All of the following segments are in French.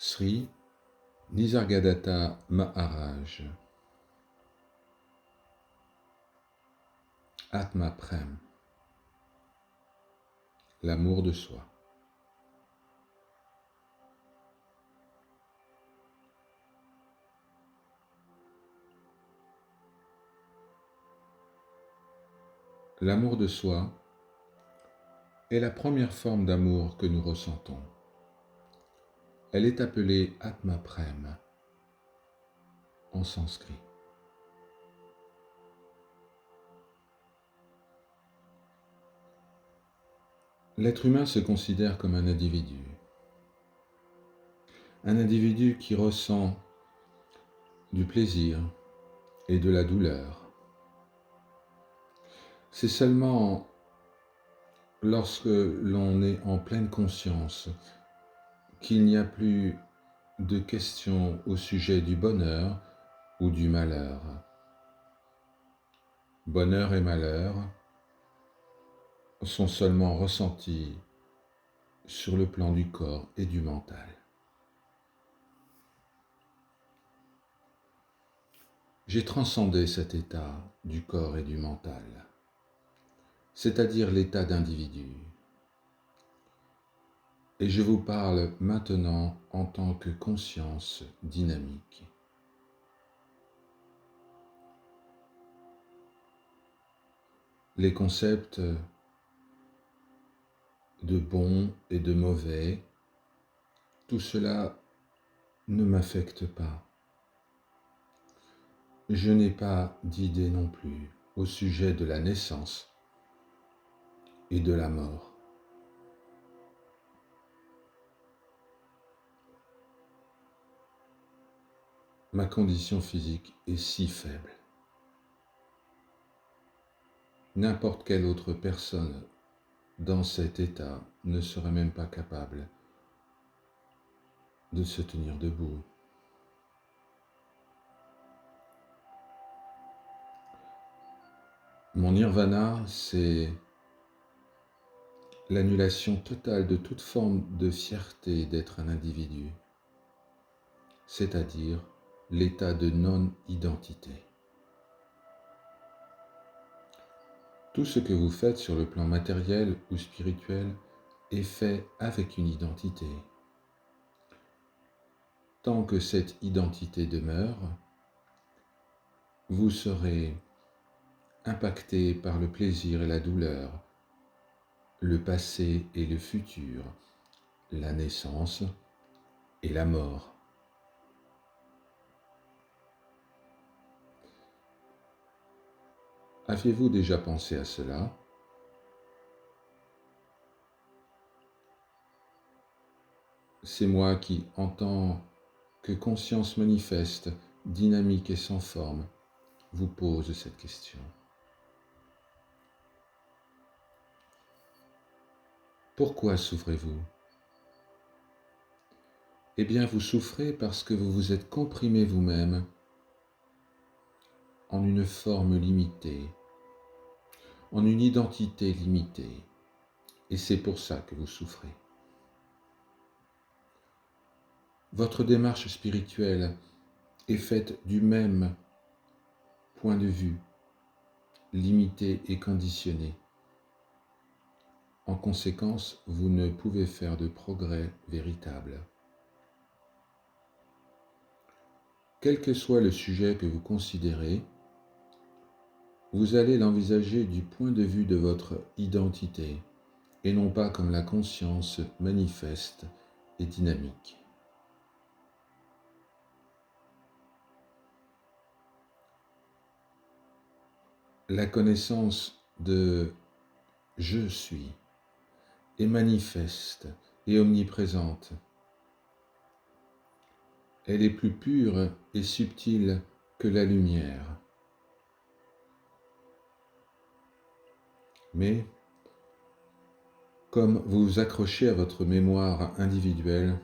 Sri Nisargadatta Maharaj. Atma Prem. L'amour de soi. L'amour de soi est la première forme d'amour que nous ressentons. Elle est appelée Atma Prem en sanskrit. L'être humain se considère comme un individu qui ressent du plaisir et de la douleur. C'est seulement lorsque l'on est en pleine conscience qu'il n'y a plus de questions au sujet du bonheur ou du malheur. Bonheur et malheur sont seulement ressentis sur le plan du corps et du mental. J'ai transcendé cet état du corps et du mental, c'est-à-dire l'état d'individu. Et je vous parle maintenant en tant que conscience dynamique. Les concepts de bon et de mauvais, tout cela ne m'affecte pas. Je n'ai pas d'idée non plus au sujet de la naissance et de la mort. Ma condition physique est si faible. N'importe quelle autre personne dans cet état ne serait même pas capable de se tenir debout. Mon nirvana, c'est l'annulation totale de toute forme de fierté d'être un individu, c'est-à-dire l'état de non-identité. Tout ce que vous faites sur le plan matériel ou spirituel est fait avec une identité. Tant que cette identité demeure, vous serez impacté par le plaisir et la douleur, le passé et le futur, la naissance et la mort. Avez-vous déjà pensé à cela ? C'est moi qui, en tant que conscience manifeste, dynamique et sans forme, vous pose cette question. Pourquoi souffrez-vous ? Eh bien, vous souffrez parce que vous vous êtes comprimé vous-même en une forme limitée, en une identité limitée, et c'est pour ça que vous souffrez. Votre démarche spirituelle est faite du même point de vue, limité et conditionné. En conséquence, vous ne pouvez faire de progrès véritable. Quel que soit le sujet que vous considérez, vous allez l'envisager du point de vue de votre identité, et non pas comme la conscience manifeste et dynamique. La connaissance de « je suis » est manifeste et omniprésente. Elle est plus pure et subtile que la lumière. Mais, comme vous vous accrochez à votre mémoire individuelle,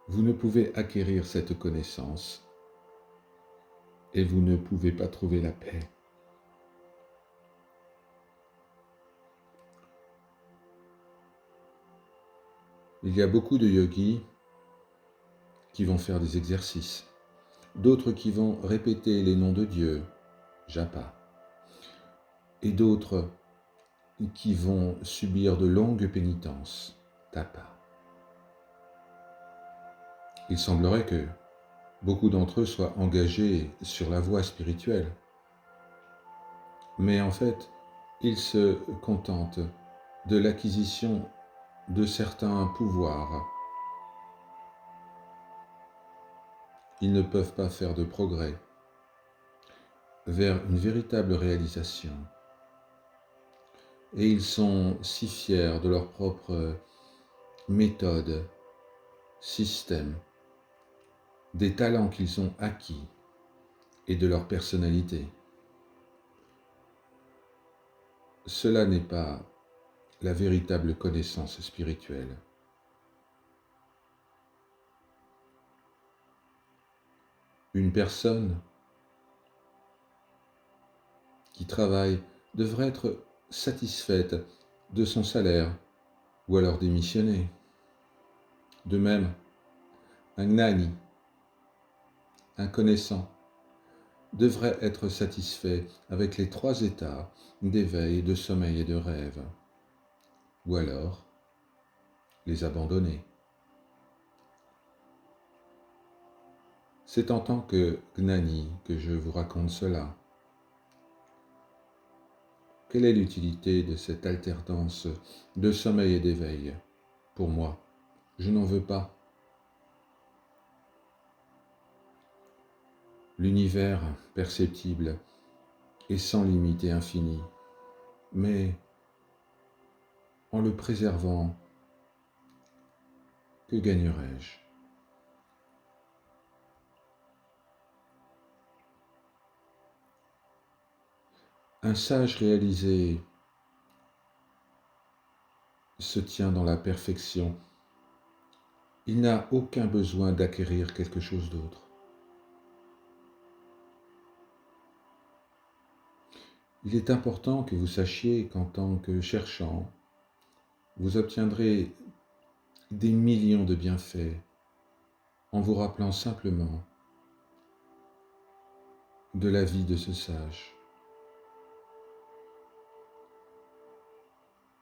vous ne pouvez acquérir cette connaissance et vous ne pouvez pas trouver la paix. Il y a beaucoup de yogis qui vont faire des exercices, d'autres qui vont répéter les noms de Dieu, japa, et d'autres qui vont subir de longues pénitences, tapa. Il semblerait que beaucoup d'entre eux soient engagés sur la voie spirituelle, mais en fait, ils se contentent de l'acquisition de certains pouvoirs. Ils ne peuvent pas faire de progrès vers une véritable réalisation. Et ils sont si fiers de leur propre méthode, système, des talents qu'ils ont acquis et de leur personnalité. Cela n'est pas la véritable connaissance spirituelle. Une personne qui travaille devrait être satisfaite de son salaire ou alors démissionner. De même, un gnani, un connaissant, devrait être satisfait avec les 3 états d'éveil, de sommeil et de rêve, ou alors les abandonner. C'est en tant que gnani que je vous raconte cela. Quelle est l'utilité de cette alternance de sommeil et d'éveil? Pour moi, je n'en veux pas. L'univers perceptible est sans limite et infini, mais en le préservant, que gagnerais-je? Un sage réalisé se tient dans la perfection. Il n'a aucun besoin d'acquérir quelque chose d'autre. Il est important que vous sachiez qu'en tant que cherchant, vous obtiendrez des millions de bienfaits en vous rappelant simplement de la vie de ce sage.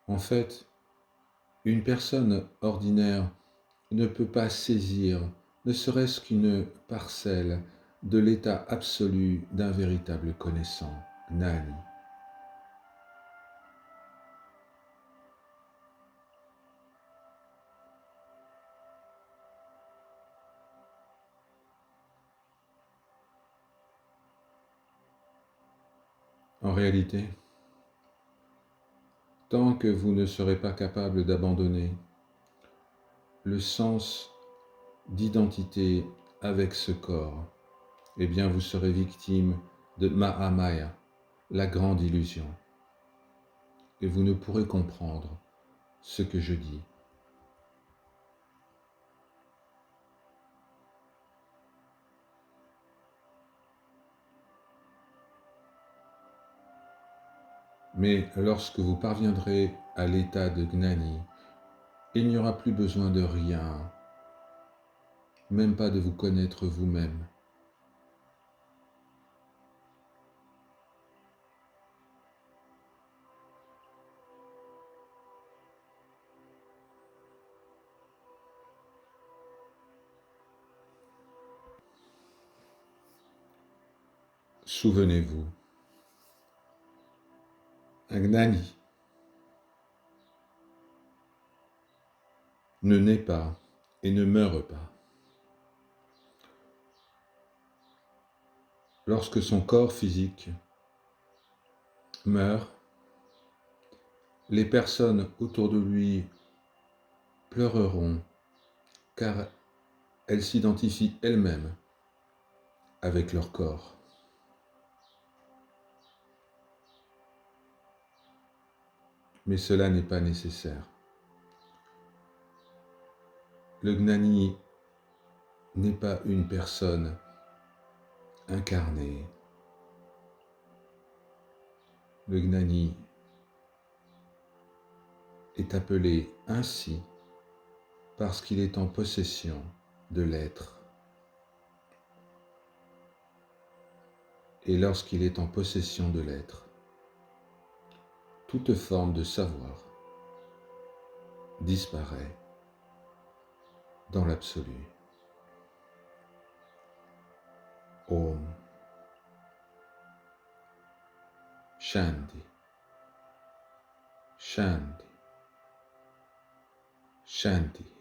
En fait, une personne ordinaire ne peut pas saisir ne serait-ce qu'une parcelle de l'état absolu d'un véritable connaissant, gnani. En réalité, tant que vous ne serez pas capable d'abandonner le sens d'identité avec ce corps, eh bien vous serez victime de Mahamaya, la grande illusion, et vous ne pourrez comprendre ce que je dis. Mais lorsque vous parviendrez à l'état de Gnani, il n'y aura plus besoin de rien, même pas de vous connaître vous-même. Souvenez-vous, un Gnani ne naît pas et ne meurt pas. Lorsque son corps physique meurt, les personnes autour de lui pleureront car elles s'identifient elles-mêmes avec leur corps. Mais cela n'est pas nécessaire. Le Gnani n'est pas une personne incarnée. Le Gnani est appelé ainsi parce qu'il est en possession de l'être. et lorsqu'il est en possession de l'être. Toute forme de savoir disparaît dans l'absolu. Om Shanti, Shanti, Shanti.